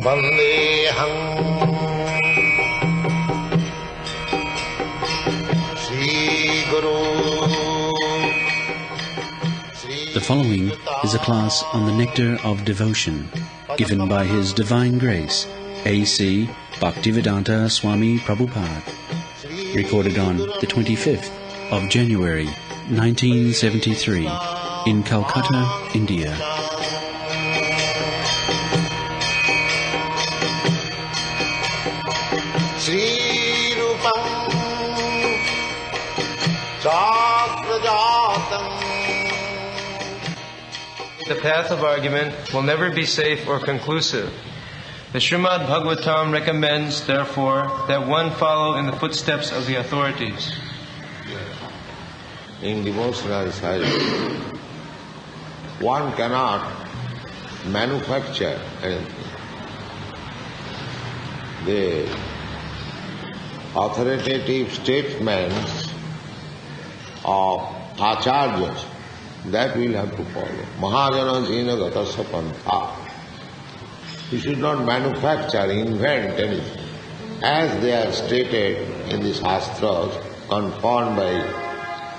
Vandeham Sri Guru. The following is a class on the Nectar of Devotion, given by His Divine Grace, A.C. Bhaktivedanta Swami Prabhupada, recorded on the 25th of January, 1973, in Calcutta, India. Sri Rupam Chakrajatam. The path of argument will never be safe or conclusive. The Srimad Bhagavatam recommends, therefore, that one follow in the footsteps of the authorities. In devotional service, one cannot manufacture anything. The authoritative statements of acharyas, that we'll have to follow. Mahajana jina gatasya pantha. You should not manufacture, invent anything. As they are stated in the Shastras, confirmed by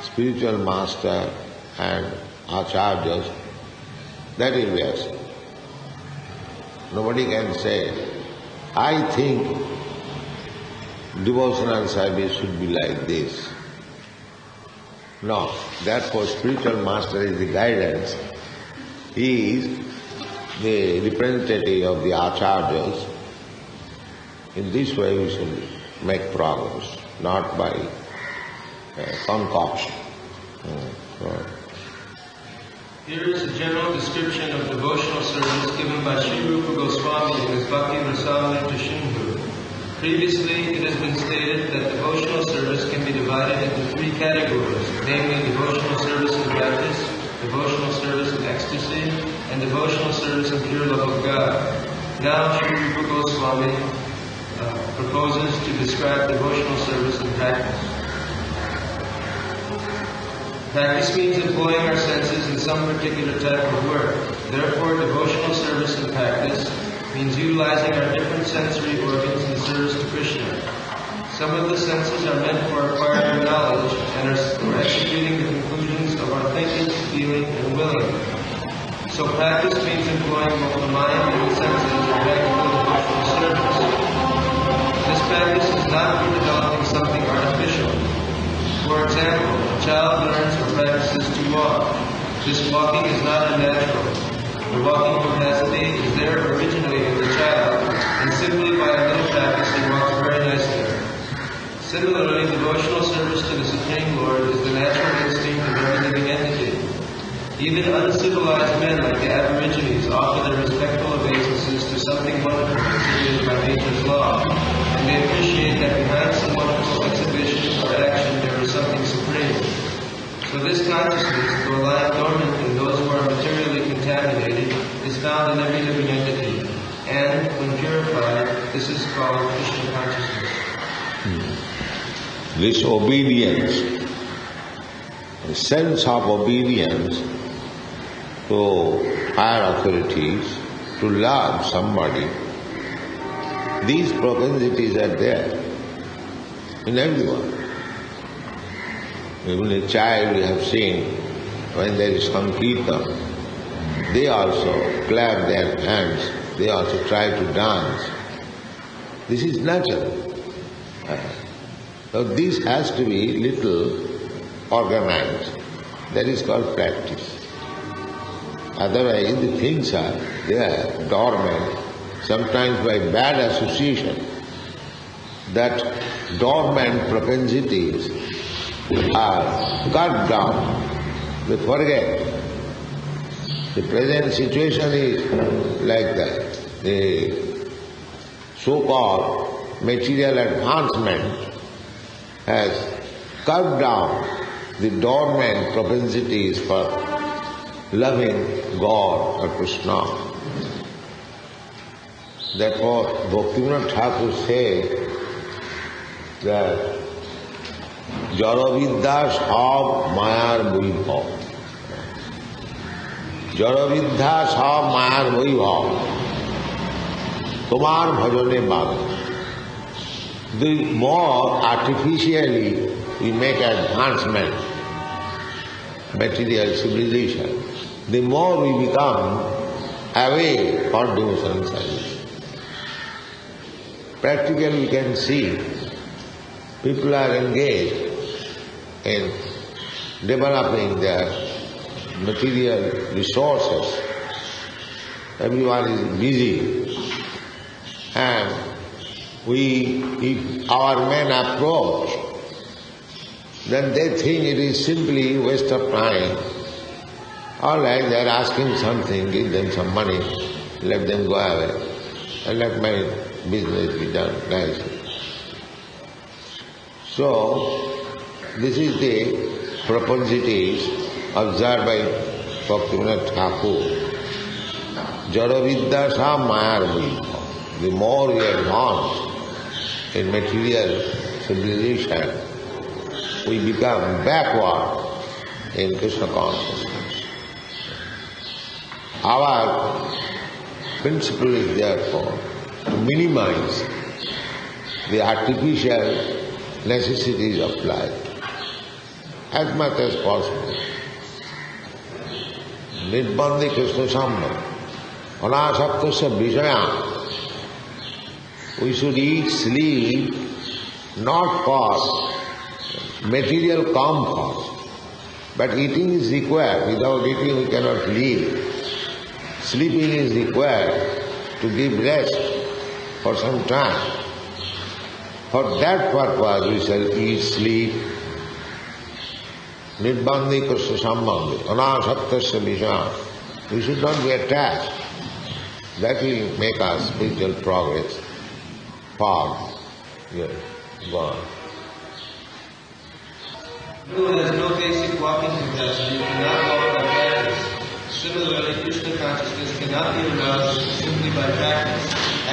spiritual master and acharyas, that will be accepted. Nobody can say, I think devotional service should be like this. No, therefore spiritual master is the guidance. He is the representative of the acharyas. In this way we should make progress, not by concoction. Here is a general description of devotional service given by Srila Goswami in his Bhakti Rasamrita to Sindhu. Previously, it has been stated that devotional service can be divided into three categories, namely devotional service in practice, devotional service in ecstasy, and devotional service in pure love of God. Now, Srila Goswami proposes to describe devotional service in practice. Practice means employing our senses in some particular type of work. Therefore, devotional service in practice means utilizing our different sensory organs in service to Krishna. Some of the senses are meant for acquiring knowledge and are for executing the conclusions of our thinking, feeling, and willing. So practice means employing both the mind and the senses in practical devotional service. This practice is not for developing something artificial. For example, a child learns or practices to walk. This walking is not unnatural. The walking capacity is there originally in the child, and simply by a little practice he walks very nicely. Similarly, devotional service to the Supreme Lord is the natural instinct of every living entity. Even uncivilized men like the Aborigines offer their respectful obeisances to something wonderful constituted by nature's law, and they appreciate that behind some wonderful exhibition or action there is something supreme. So this consciousness, though lying dormant in those who are materially contaminated, is found in every living entity, and when purified, this is called Krishna consciousness. This obedience, the sense of obedience to higher authorities, to love somebody, these propensities are there in everyone. Even a child we have seen, when there is Sankirtan, they also clap their hands, they also try to dance. This is natural. So this has to be little organized. That is called practice. Otherwise the things are there, dormant, sometimes by bad association. That dormant propensities are cut down. They forget. The present situation is like that. The so-called material advancement has cut down the dormant propensities for loving God or Krishna. Therefore, Bhaktivinoda Thakur says that Jara Vidya Sab Mayar Buddha. জড়বিদ্যা সব মায়ার বৈভব তোমার ভজনে বাধা। The more artificially we make advancement, material civilization, the more we become away for devotional service. Practically we can see people are engaged in developing their material resources. Everyone is busy, and if our men approach, then they think it is simply waste of time. All right, they are asking something, give them some money, let them go away, and let my business be done nicely. So, this is the propensities observed by Bhaktivinoda Thakur. Jadavidya sa mayar bhaiva. The more we advance in material civilization, we become backward in Krishna consciousness. Our principle is therefore to minimize the artificial necessities of life as much as possible. Nirbandhi Krishna Sambha, anasaktasya vijaya. We should eat, sleep, not for material comfort, but eating is required. Without eating we cannot live. Sleeping is required to give rest for some time. For that purpose we shall eat, sleep. Nirbandhi Krishna Sambandhi, anasaktasya vijaya. We should not be attached. That will make us spiritual progress. Far. Yes. Go on. Who has no basic walking capacity cannot walk by practice. Similarly, Krishna consciousness cannot be aroused simply by practice.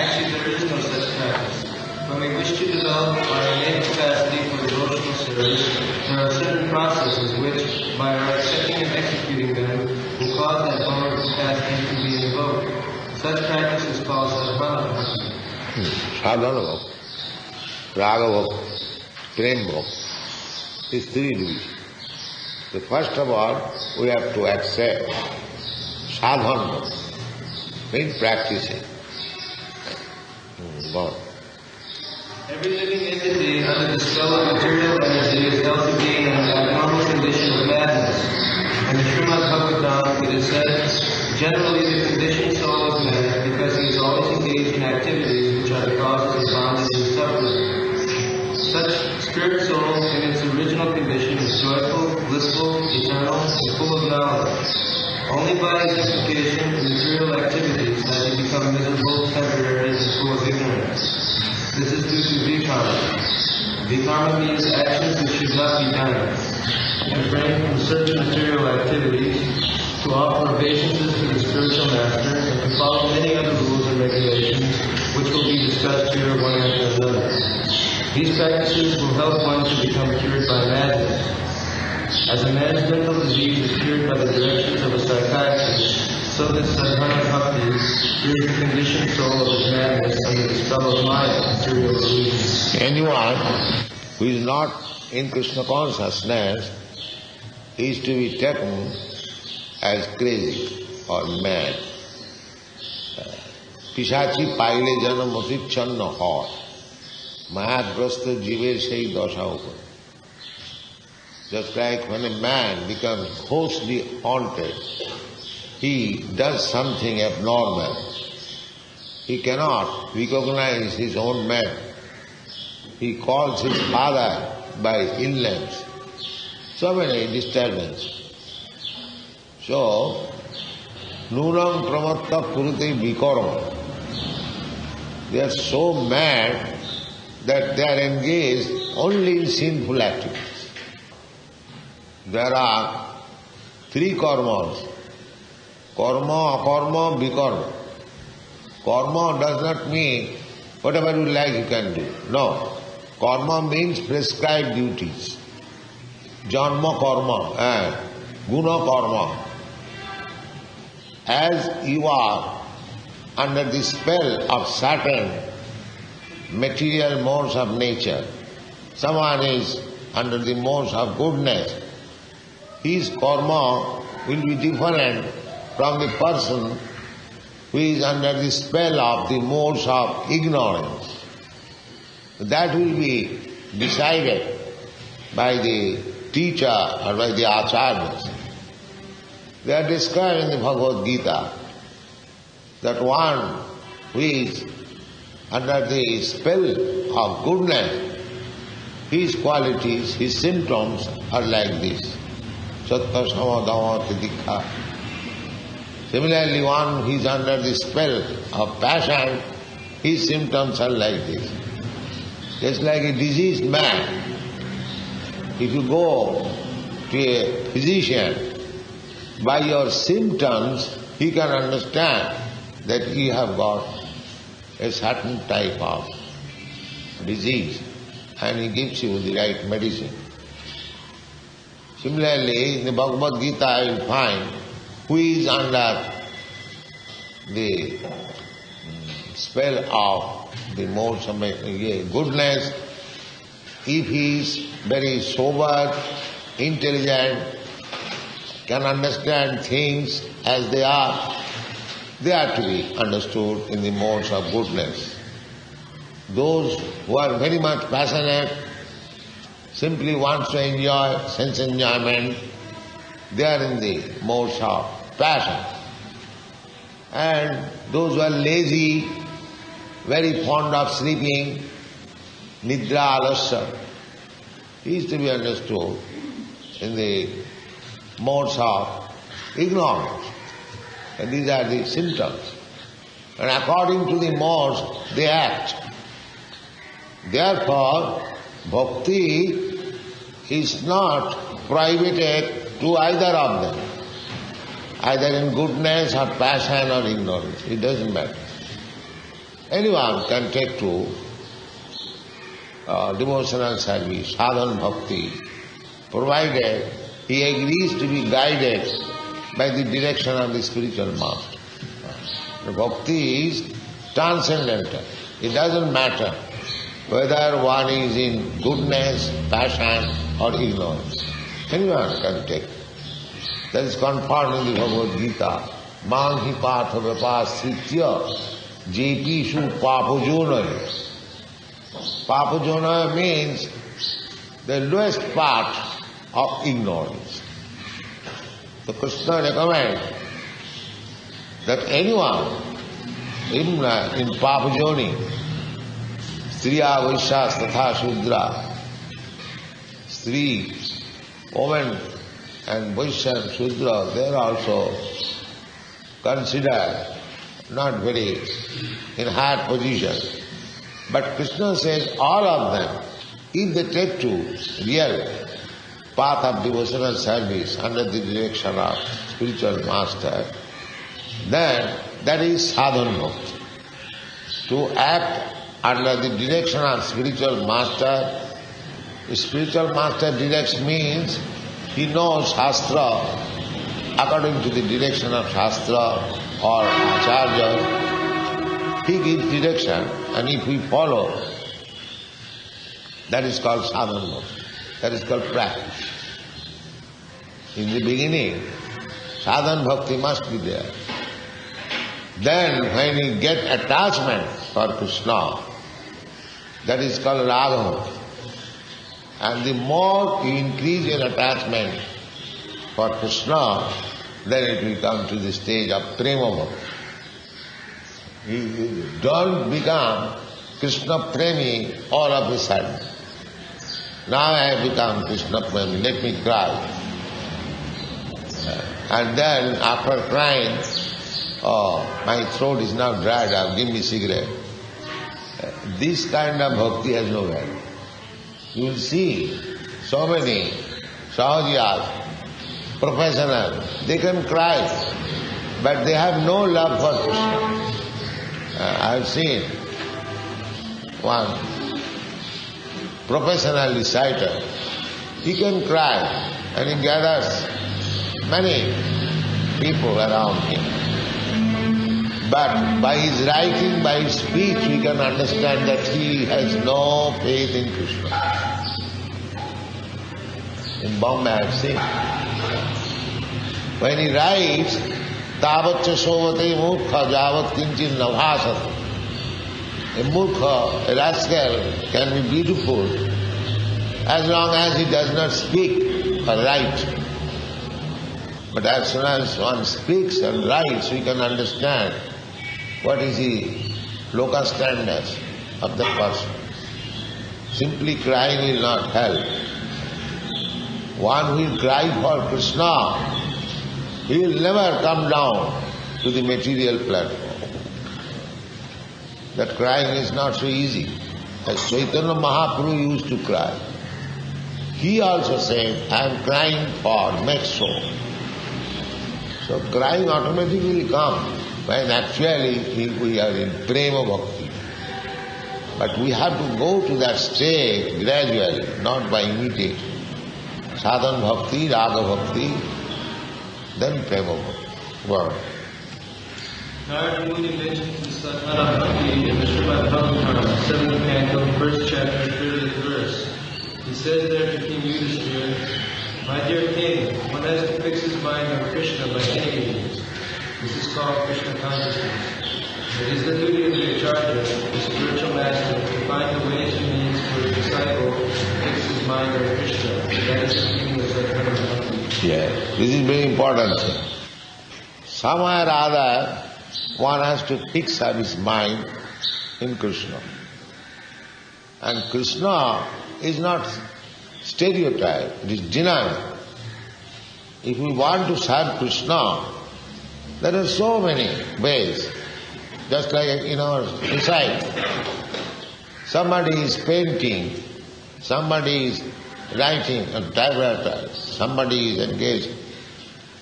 Actually, there is no such practice. When we wish to develop our innate capacity for devotional service, there are certain processes which, by our accepting and executing them, will cause that form of capacity to be invoked. Such practice is called sadhana. Sadhana bhakti, raga bhakti, prem bhakti. These three divisions. So first of all, we have to accept sadhana bhakti, means practicing. Go on. Every living entity under the spell of material energy is held to be in an abnormal condition of madness. In the Srimad Bhagavatam, it is said, generally the conditioned soul is mad because he is always engaged in activities which are the causes of bondage and suffering. Such spirit soul in its original condition is joyful, blissful, eternal, and full of knowledge. Only by his implication in material activities has he become miserable, temporary, and full of ignorance. This is due to vikarma. Vikarma means actions which should not be done. To refrain from certain material activities, to offer obeisances to the spiritual master, and to follow many other rules and regulations, which will be discussed here one after another. These practices will help one to become cured by madness. As a man's mental disease is cured by the directions of a psychiatrist, so this sadhana bhakti cures the conditioned soul of his madness under the spell of Maya, material illusions. Anyone who is not in Krishna consciousness is to be taken as crazy or mad. Pishachi paile jana motichanna হয়, মায়াগ্রস্ত জীবের সেই দশা উপর. Just like when a man becomes ghostly haunted, he does something abnormal. He cannot recognize his own man. He calls his father by ill names. So many disturbances. So, nunam pramatta kurute vikarma. They are so mad that they are engaged only in sinful activities. There are three karmas: karma, akarma, vikarma. Karma does not mean whatever you like you can do. No. Karma means prescribed duties. Janma karma, guna karma. as you are under the spell of certain material modes of nature, someone is under the modes of goodness, his karma will be different from the person who is under the spell of the modes of ignorance. That will be decided by the teacher or by the acharyas. They are described in the Bhagavad Gita that one who is under the spell of goodness, his qualities, his symptoms are like this. Sattva sama dhamma titikha. Similarly, one who is under the spell of passion, his symptoms are like this. Just like a diseased man, if you go to a physician, by your symptoms he can understand that you have got a certain type of disease and he gives you the right medicine. Similarly, in the Bhagavad Gita you will find who is under the spell of the modes of goodness, if he is very sober, intelligent, can understand things as they are to be understood in the modes of goodness. Those who are very much passionate, simply want to enjoy sense enjoyment, they are in the modes of passion. And those who are lazy, very fond of sleeping, nidra alasya, is to be understood in the modes of ignorance. And these are the symptoms. And according to the modes, they act. Therefore, bhakti is not prohibited to either of them, either in goodness or passion or ignorance. It doesn't matter. Anyone can take to devotional service, sadhana bhakti, provided he agrees to be guided by the direction of the spiritual master. The bhakti is transcendental. It doesn't matter whether one is in goodness, passion or ignorance. Anyone can take. That is confirmed in the Bhagavad Gita. Manhi patha vyapasritya jepishu papajonaya. Papajonaya means the lowest part of ignorance. So Krishna recommends that anyone in papajoni, striya, vaishyas, tatha shudra, Stri, women and Vaishya and Shudra, they are also considered not very in higher position. But Krishna says all of them, if they take to real path of devotional service under the direction of spiritual master, then that is sadhana bhakti. To act under the direction of spiritual master, the spiritual master directs means he knows Shastra according to the direction of Shastra or Acharya. He gives direction, and if we follow, that is called sadhana bhakti. That is called practice. In the beginning, sadhana bhakti must be there. Then when you get attachment for Krishna, that is called raga. And the more you increase your attachment for Krishna, then it will come to the stage of prema bhakti. You don't become Krishna premi all of a sudden. Now I have become Krishna premi, let me cry. And then after crying, oh, my throat is now dried up, give me cigarette. This kind of bhakti has no value. You will see so many sahajiyas, professionals, they can cry, but they have no love for Krishna. I have seen one professional reciter, he can cry and he gathers many people around him. But by his writing, by his speech, we can understand that he has no faith in Krishna. In Bombay I have seen. When he writes, Tavatcha sovate murkha javat kinchin navhasat. A murkha, a rascal, can be beautiful as long as he does not speak or write. But as soon as one speaks and writes, we can understand what is the loka standards of that person. Simply crying will not help. One who will cry for Krishna, he will never come down to the material platform. That crying is not so easy. As Chaitanya Mahaprabhu used to cry. He also said, I am crying for next soul. So crying automatically comes when actually we are in prema bhakti. But we have to go to that state gradually, not by imitating. Sadhan bhakti, raga bhakti, then prema bhakti. Wow. Narada Muni mentions the sadhana bhakti in the Srila Prabhupada, 7th canto, 1st chapter, 30th verse. He says there to King Yudhishthira, my dear king, one has to fix his mind on Krishna by any means. This is called Krishna consciousness. It is the duty of the Acharya, the spiritual master, to find the ways and means for his disciple to fix his mind on Krishna. That is the meaning of sadhana bhakti. Yeah, this is very important. Somewhere or other, one has to fix up his mind in Krishna. And Krishna is not stereotype, it is denial. If we want to serve Krishna, there are so many ways. Just like in our society, somebody is painting, somebody is writing on typewriter, somebody is engaged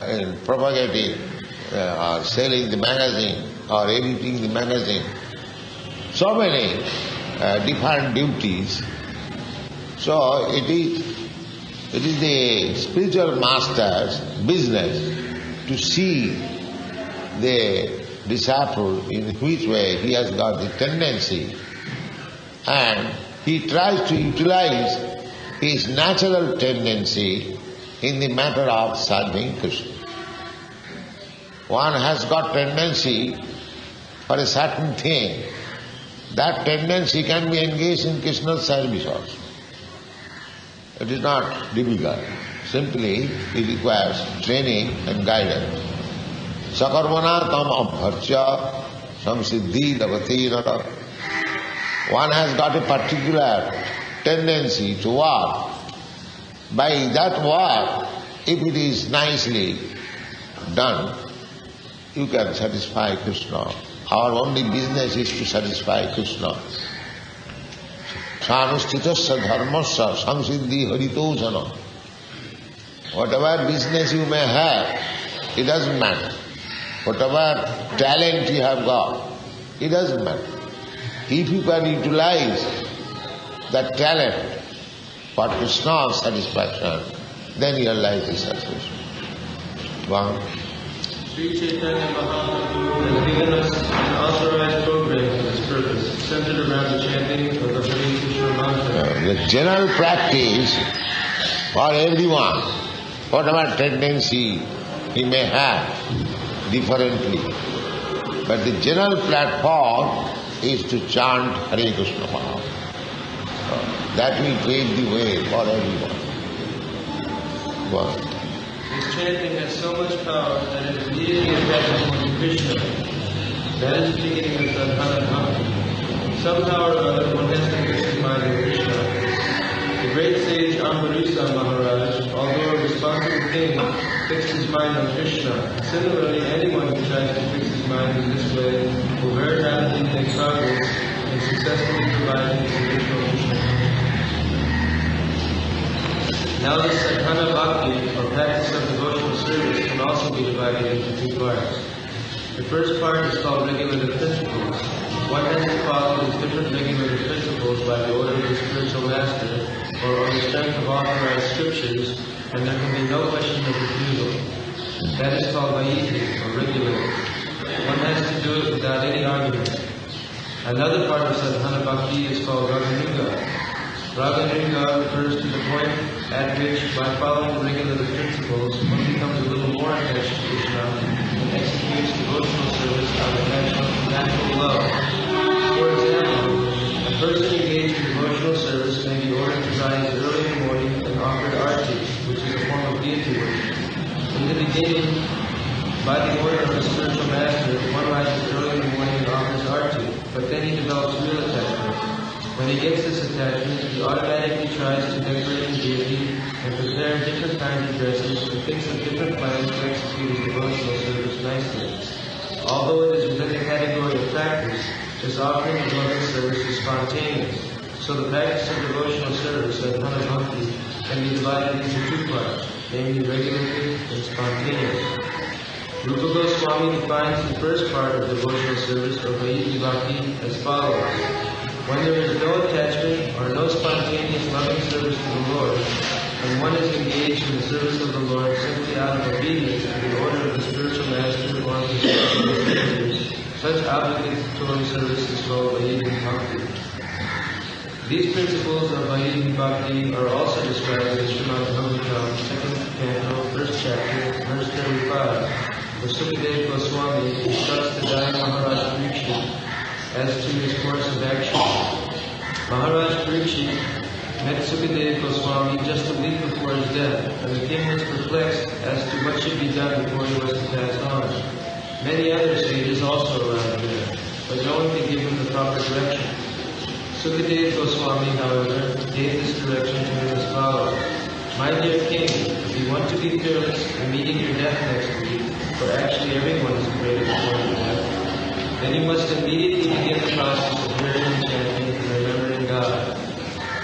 in propagating or selling the magazine or editing the magazine. So many different duties. So it is the spiritual master's business to see the disciple in which way he has got the tendency, and he tries to utilize his natural tendency in the matter of serving Krishna. One has got tendency for a certain thing. That tendency can be engaged in Krishna's service also. It is not difficult. Simply, it requires training and guidance. Sakarmana tam abharcha samsiddhi lavati nara. One has got a particular tendency to work. By that work, if it is nicely done, you can satisfy Krishna. Our only business is to satisfy Krishna. Sanustitasya dharmasya samsiddhi haritosana. Whatever business you may have, it doesn't matter. Whatever talent you have got, it doesn't matter. If you can utilize that talent for Krishna's satisfaction, then your life is successful. Wow. Sri Chaitanya Mahaprabhu has given us an authorized program for this purpose, centered around the chanting of the Hare Krishna mantra. The general practice for everyone, whatever tendency he may have differently, but the general platform is to chant Hare Krishna mantra. That will pave the way for everyone. Wow. This chanting has so much power that it immediately attaches one to Krishna. That is the beginning of sadhana bhakti. Somehow or other, one has to fix his mind on Krishna. The great sage Ambarusa Maharaj, although a responsible king, fixed his mind on Krishna. Similarly, anyone who tries to fix his mind in this way will very rapidly make progress in successfully providing his original Krishna. Now the sadhana bhakti, or practice of devotional service, can also be divided into two parts. The first part is called regulative principles. One has to follow these different regulative principles by the order of the spiritual master, or on the strength of authorized scriptures, and there can be no question of refusal. That is called vaidhi, or regulative. One has to do it without without any argument. Another part of sadhana bhakti is called raganuga. Raganuga refers to the point at which, by following the regulative principles, one becomes a little more attached to Krishna and executes devotional service out of natural love. For example, a person engaged in devotional service may be ordered to rise early in the morning and offer arti, which is a form of deity worship. In the beginning, by the order of a spiritual master, one rises early in the morning and offers arti, but then he develops real attachment. When he gets this attachment, he automatically tries to decorate the deity and prepare different kinds of dresses and thinks of different plans to execute his devotional service nicely. Although it is within the category of practice, this offering of loving service is spontaneous. So the practice of devotional service, sadhana bhakti, can be divided into two parts, namely regulative and spontaneous. Rupa Goswami defines the first part of devotional service or Vaidhi Bhakti as follows. When there is no attachment or no spontaneous loving service to the Lord, and one is engaged in the service of the Lord simply out of obedience to the order of the spiritual master or of the spiritual masters, such obligatory service is called Vaidhi Bhakti. These principles of Vaidhi Bhakti are also described in Srimad Bhagavatam, 2nd Canto, 1st chapter, verse 35. The Sukadeva Goswami instructs the dying Maharaj Parikshit as to his course of action. Maharaj Parikshit met Sukadeva Goswami just a week before his death, and the king was perplexed as to what should be done before he was to pass on. Many other sages also arrived there, but no one could give him the proper direction. Sukadeva Goswami, however, gave this direction to him as follows. My dear king, if you want to be fearless in meeting your death next week, for actually everyone is afraid of the point of death, then you must immediately begin the process of hearing and chanting and remembering God.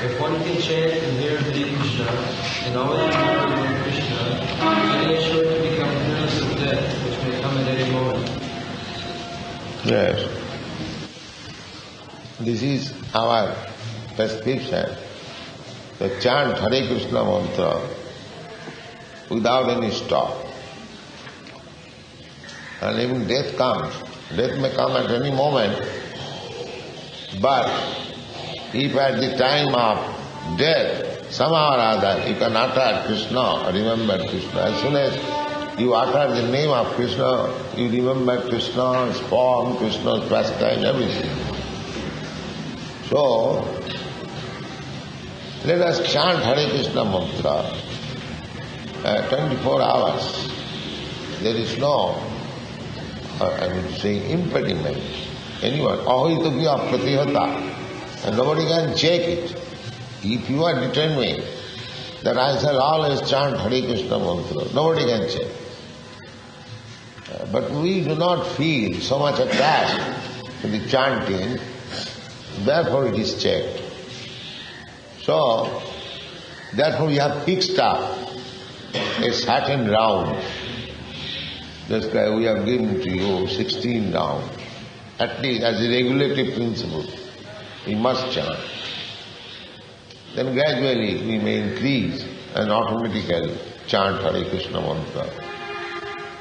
If one can chant and hear Hare Krishna and always remember Lord Krishna, then he is sure to become fearless of death, which may come at any moment. Yes. This is our prescription. To chant Hare Krishna mantra without any stop. And even death comes. Death may come at any moment, but if at the time of death, somehow or other, you can utter Krishna, remember Krishna. As soon as you utter the name of Krishna, you remember Krishna's form, Krishna's pastime, everything. So, let us chant Hare Krishna mantra 24 hours. There is no, I would say, impediment. Anyone, ahitagya pratihata, and nobody can check it. If you are determined that I shall always chant Hare Krishna mantra, nobody can check. But we do not feel so much attached to the chanting, therefore it is checked. So, therefore we have fixed up a certain round. That's why we have given to you 16 rounds. At least as a regulative principle, we must chant. Then gradually we may increase and automatically chant Hare Krishna mantra.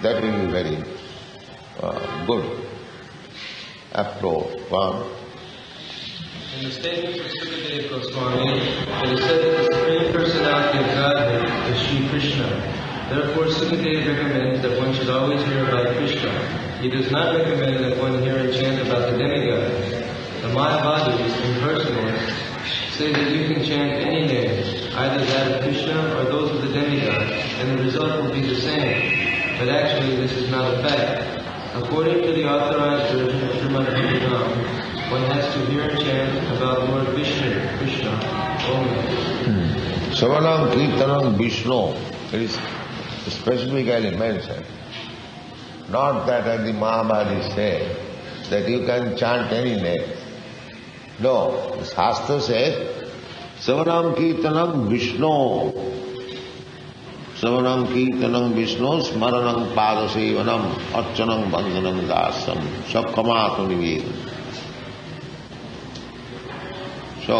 That will be very good approach. One. In the statement of Sukadeva Goswami, it is said that the Supreme Personality of Godhead is Sri Krishna. Therefore, Sukadeva recommends that one should always hear about Krishna. He does not recommend that one hear and chant about the demigods. The Mayavadis, impersonalists, say that you can chant any name, either that of Krishna or those of the demigods, and the result will be the same. But actually, this is not a fact. According to the authorized version of Srimad Bhagavatam, one has to hear and chant about Lord Vishnu, Krishna, only. Savanam Kirtanam Vishnu, it is specifically mentioned. Not that as the Mahabharata say, that you can chant any name. No, the Shastra says, Savanam Kirtanam Vishnu. Savanam Kirtanam Vishnu, Smaranam Padasevanam, Archanam Bandhanam Dasam, Sabkamatu Nivedam. So,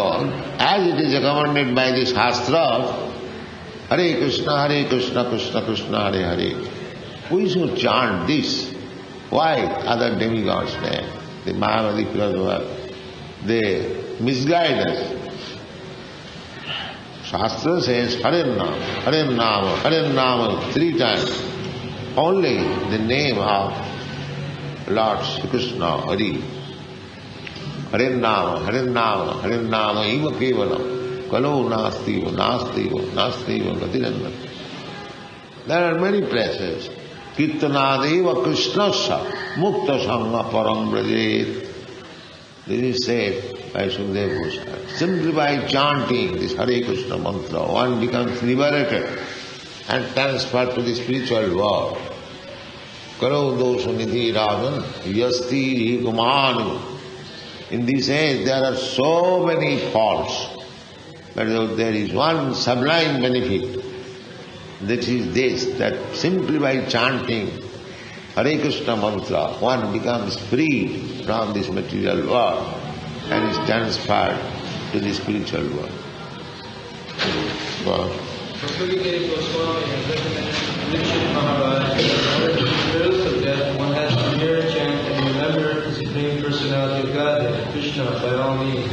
as it is recommended by the Shastra, Hare Krishna, Krishna Krishna, Hare Hare. We should chant this. Why other demigods' name? the Mayavadi philosophers, they misguide us. Shastra says Hare Nama, 3 times. Only the name of Lord Sri Krishna, Hari. Hare Nama, Iva Kevalam, Kalo Nastiva, Gatiranda. There are many places. Kirtanadeva Krishnasya Mukta Sangha Param Brajet. This is said by Sukadeva Goswami. Simply by chanting this Hare Krishna mantra, one becomes liberated and transferred to the spiritual world. Karo dosha nidhi rajan yasti kumanu. In this age there are so many faults, but there is one sublime benefit. That is this, that simply by chanting Hare Krishna mantra, one becomes freed from this material world and is transferred to the spiritual world. Wow. Srila Goswami has recommended Parikshit Maharaj that in order to be fearless of death, one has to hear, chant, and remember the Supreme Personality of Godhead, Krishna, by all means.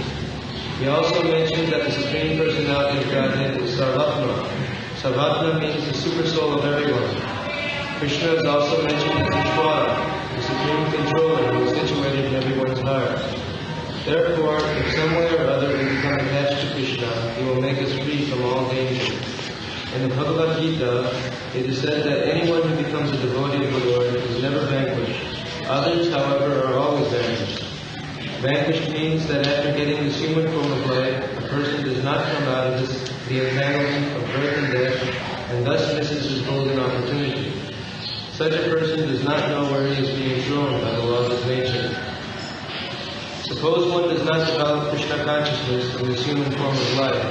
He also mentioned that the Supreme Personality of Godhead is Sarvatma. Sarvatma means the super soul of everyone. Krishna is also mentioned as Ishvara, the Supreme Controller who is situated in everyone's heart. Therefore, if some way or other we become attached to Krishna, he will make us free from all danger. In the Bhagavad Gita, it is said that anyone who becomes a devotee of the Lord is never vanquished. Others, however, are always vanquished. Vanquished means that after getting this human form of life, a person does not come out of the entanglement of birth and death, and thus misses his golden opportunity. Such a person does not know where he is being thrown by the laws of nature. Suppose one does not develop Krishna consciousness in this human form of life.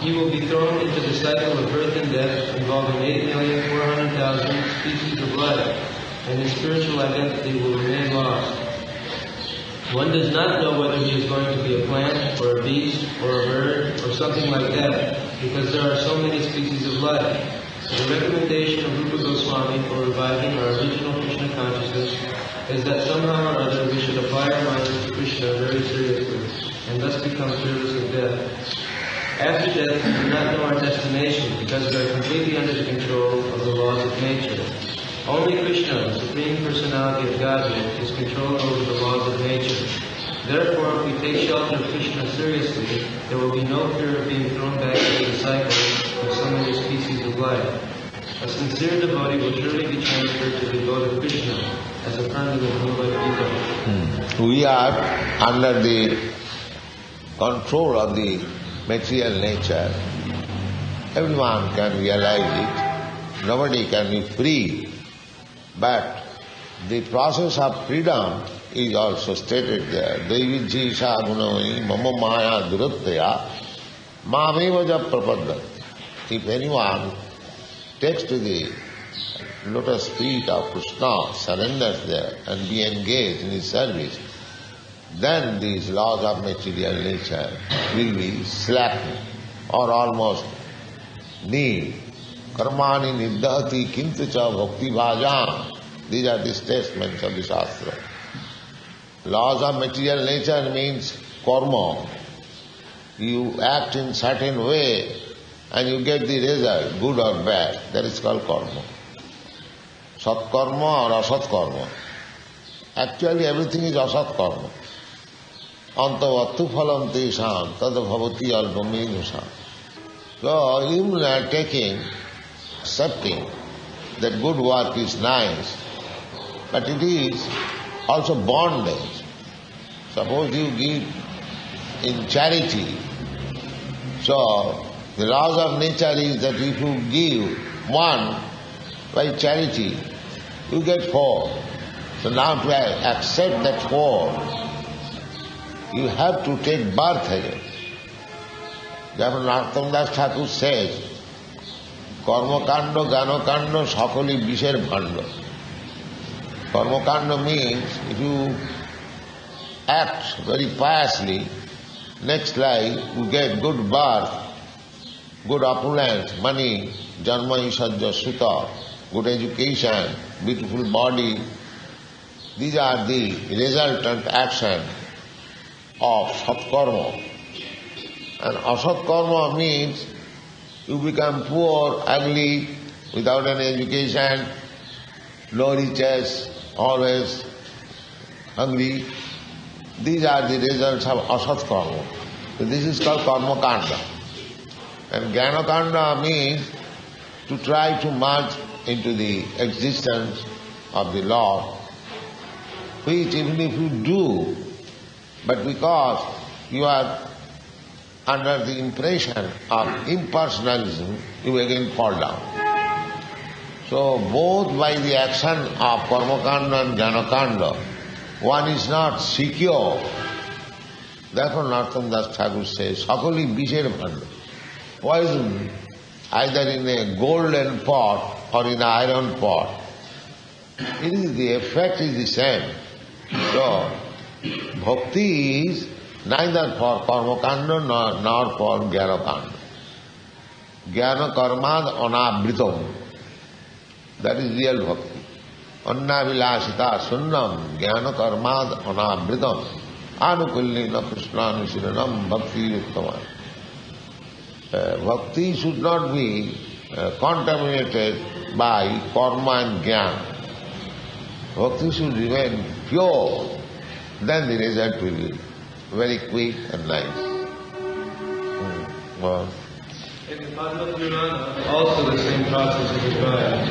He will be thrown into the cycle of birth and death involving 8,400,000 species of life, and his spiritual identity will remain lost. One does not know whether he is going to be a plant, or a beast, or a bird, or something like that, because there are so many species of life. The recommendation of Rupa Goswami for reviving our original Krishna consciousness is that somehow or other we should apply our minds to Krishna very seriously, and thus become fearless of death. After death, we do not know our destination because we are completely under the control of the laws of nature. Only Krishna, the Supreme Personality of Godhead, is controlled over the laws of nature. Therefore, if we take shelter of Krishna seriously, there will be no fear of being thrown back into the cycle of so many species of life. A sincere devotee will surely be transferred to the abode of Krishna, as affirmed in the Bhagavad Gita. We are under the control of the material nature. Everyone can realize it. Nobody can be free. But the process of freedom is also stated there. Devidjisha gunamani mama maya durattaya mamevaja prapaddat. If anyone takes to the lotus feet of Krishna, surrenders there and be engaged in his service, then these laws of material nature will be slackened or almost nil. Karmani niddhati kintu cha bhakti bhajam. These are the statements of the Shastra. Laws of material nature means karma. You act in certain way and you get the result, good or bad. That is called karma. Sat karma or asat karma. Actually everything is asat karma. Antavattu phalam tesham tad bhavati alpamedusam. So even taking, accepting that good work is nice, but it is also bondage. Suppose you give in charity. So the laws of nature is that if you give one by charity, you get 4. So now to accept that 4, you have to take birth again. Therefore Narottam Das Thakur says, Karmakanda, Ganakanda, Sakali Bisher Bhanda. Karmakanda means if you act very piously, next life you get good birth, good opulence, money, janma isajya suta, good education, beautiful body, These are the resultant action of satkarma. And asatkarma means you become poor, ugly, without any education, no riches, always hungry. These are the results of asatkarma. So this is called karma kanda. And jnana kanda means to try to merge into the existence of the Lord, which even if you do, but because you are under the impression of impersonalism, you again fall down. So both by the action of karmakanda and jnanakanda, one is not secure. Therefore Narottam Das Thakur says, Sakali bisher bhanda. Poison either in a golden pot or in an iron pot. The effect is the same. So bhakti is neither for karmakanda nor for jnanakanda. Jnana karmad anavritam. That is real bhakti. Annavilasita sunnam jnana karmad anavritam. Anukullina krishnanushiranam bhakti yuktaman. Bhakti should not be contaminated by karma and jnana. Bhakti should remain pure. Then the result will be very quick and nice. In the Padma Purana, also the same process is described.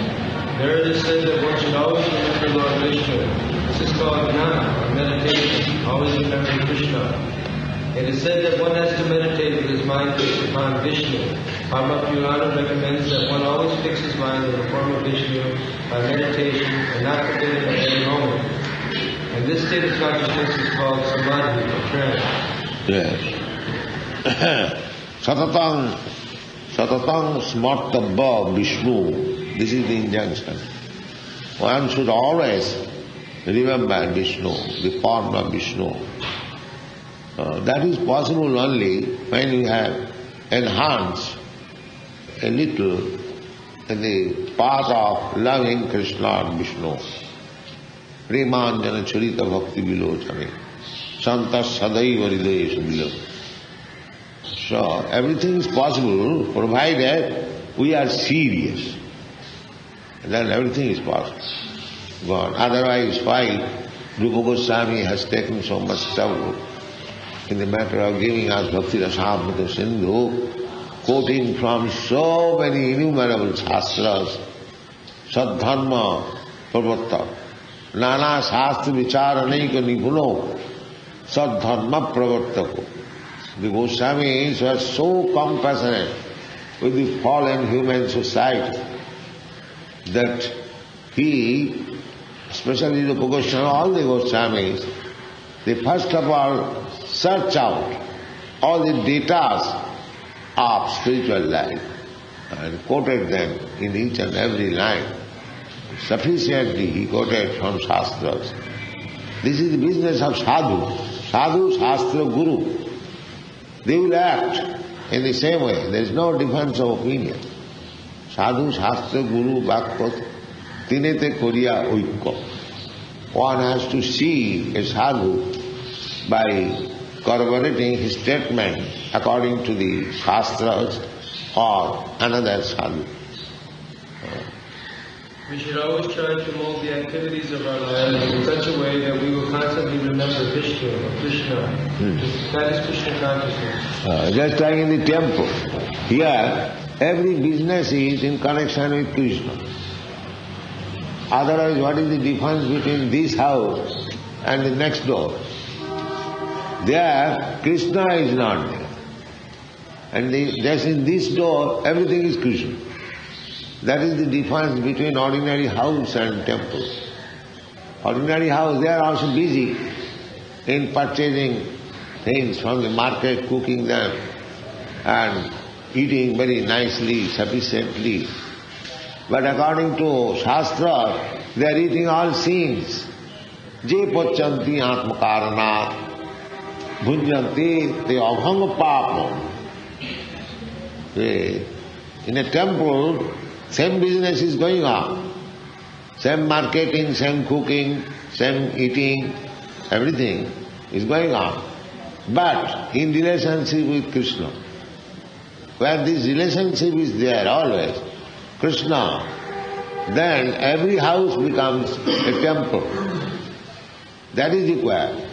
There it is said that one should always remember Lord Vishnu. This is called jnana, or meditation, always remembering Krishna. It is said that one has to meditate with his mind fixed upon Vishnu. Padma Purana recommends that one always fix his mind on the form of Vishnu by meditation and not forget it at any moment. And this state of consciousness is called samadhi, or trance. Yes. Satatang smartabha Vishnu. This is the injunction. One should always remember Vishnu, the form of Vishnu. That is possible only when you have enhanced a little in the path of loving Krishna and Vishnu. Premanjana charita bhakti vilochane. Santas sadaiva hridayeshu vilochane. So everything is possible provided we are serious. Then everything is possible. God. Otherwise why Rupa Goswami has taken so much trouble in the matter of giving us Bhakti Rasamrita Sindhu, quoting from so many innumerable shastras, Sadharma Pravatta, Nana Shastra Vicharanika Nipuno, Sadharma Pravattako. The Goswamis were so compassionate with the fallen human society that he, especially the Goswami, all the Goswamis, they first of all search out all the data of spiritual life and quoted them in each and every line. Sufficiently he quoted from Shastras. This is the business of sadhu. Sadhu, Shastra, Guru. They will act in the same way. There is no difference of opinion. Sadhu, Shastra, Guru, Bhakpat, Tinete Koriya Oikko. One has to see a sadhu by corroborating his statement according to the Shastras or another sadhu. We should always try to mold the activities of our lives in such a way that we will constantly remember Vishnu or Krishna. That is Krishna consciousness. Just like in the temple. Here, every business is in connection with Krishna. Otherwise, what is the difference between this house and the next door? There, Krishna is not there. And just in this door, everything is Krishna. That is the difference between ordinary house and temple. Ordinary house, they are also busy in purchasing things from the market, cooking them and eating very nicely, sufficiently. But according to Shastra, they are eating all sins. Je pachanti atmakaranat bhunjanti te abhanga papam. In a temple, same business is going on. Same marketing, same cooking, same eating, everything is going on. But in relationship with Krishna, where this relationship is there always, Krishna, then every house becomes a temple. That is required.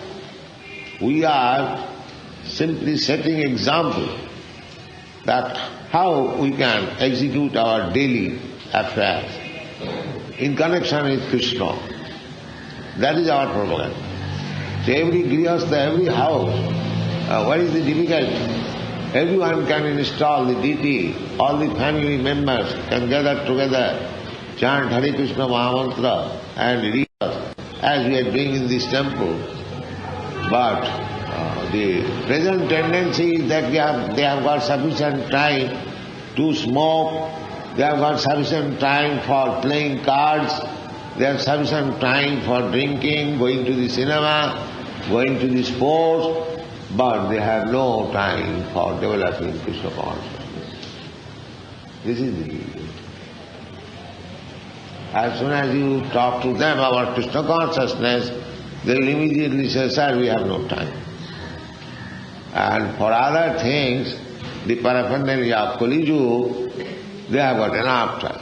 We are simply setting example that how we can execute our daily affairs in connection with Krishna. That is our propaganda. So every grihastha, every house, what is the difficulty? Everyone can install the deity, all the family members can gather together, chant Hare Krishna Mahamantra and read as we are doing in this temple. But the present tendency is that they have got sufficient time to smoke, they have got sufficient time for playing cards, they have sufficient time for drinking, going to the cinema, going to the sports, but they have no time for developing Krishna consciousness. This is the reason. As soon as you talk to them about Krishna consciousness, they will immediately say, sir, we have no time. And for other things, the paraphernalia of Kali Yuga, they have got enough time.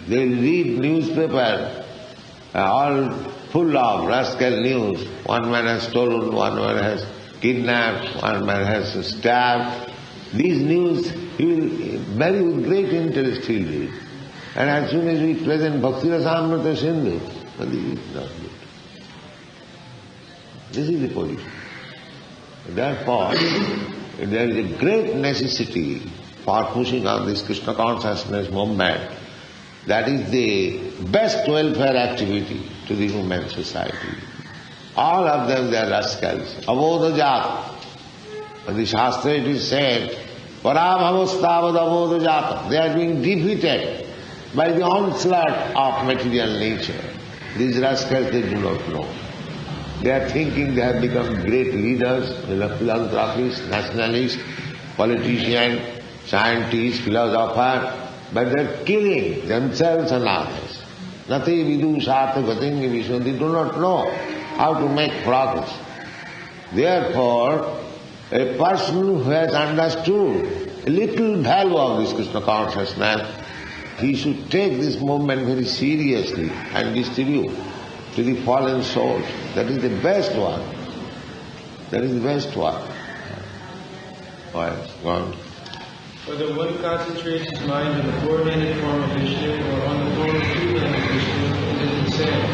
They will read newspaper, all full of rascal news. One man has stolen, one man has kidnapped, one man has stabbed. These news he will very with great interest he will read. And as soon as we present Bhakti Rasamrita Sindhu, this is not good. This is the position. Therefore, there is a great necessity for pushing on this Krishna consciousnness movement. That is the best welfare activity to the human society. All of them, they are rascals. Abodhajat. In the Shastra it is said, Parabhavastavad abodhajat. They are being defeated by the onslaught of material nature. These rascals, they do not know. They are thinking they have become great leaders, philanthropists, nationalists, politicians, scientists, philosophers, but they are killing themselves and others. Nati vidu sartha gatingi vishnu. They do not know how to make progress. Therefore, a person who has understood a little value of this Krishna consciousness, he should take this movement very seriously and distribute to the fallen souls. That is the best one. That is the best one. Yes, go on. Whether one concentrates his mind on the four-handed form of Vishnu or on the form of two-handed Vishnu, it is the same.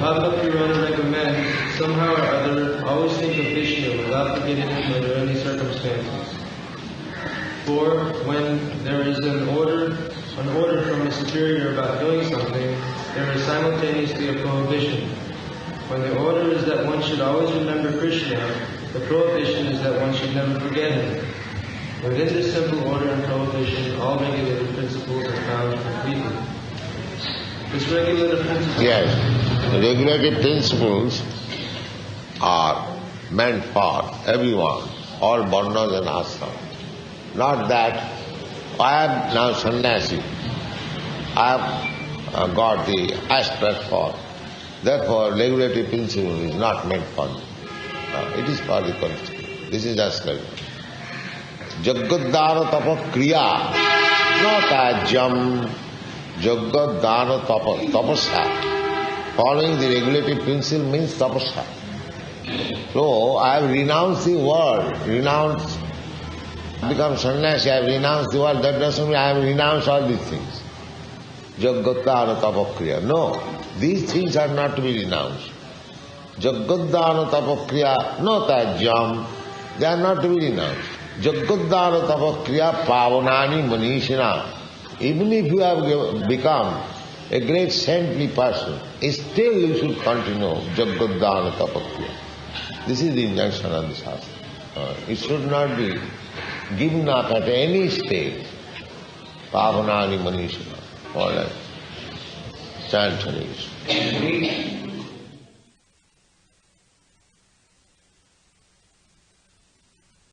Bhagavad Purana recommends, somehow or other, always think of Vishnu without forgetting him under any circumstances. For when there is an order from a superior about doing something, there is simultaneously a prohibition. When the order is that one should always remember Krishna, the prohibition is that one should never forget him. Within this simple order and prohibition, all regulative principles are found completely. This regulative principle... Yes, the regulative principles are meant for everyone, all varnas and ashrams. Not that I am now sannyasi, I have got the aspect for. Therefore, regulative principle is not meant for me. It is for the constitution. This is just like Jagaddhana tapa kriya, not ajam. Jagaddhana tapa, tapasya. Following the regulative principle means tapasya. So, I have renounced the world, become sannyasi, I have renounced the world. That doesn't mean I have renounced all these things. Jagaddhana tapa kriya. No, these things are not to be renounced. Jagaddhana tapa kriya, not ajam. They are not to be renounced. Jagaddhana tapa kriya pavanani manishina. Even if you have become a great saintly person, still you should continue Jagaddhana tapa kriya. This is the injunction of the Shastra. It should not be given up at any stage. Pavanani manishina. All right. Chant Hare Krishna.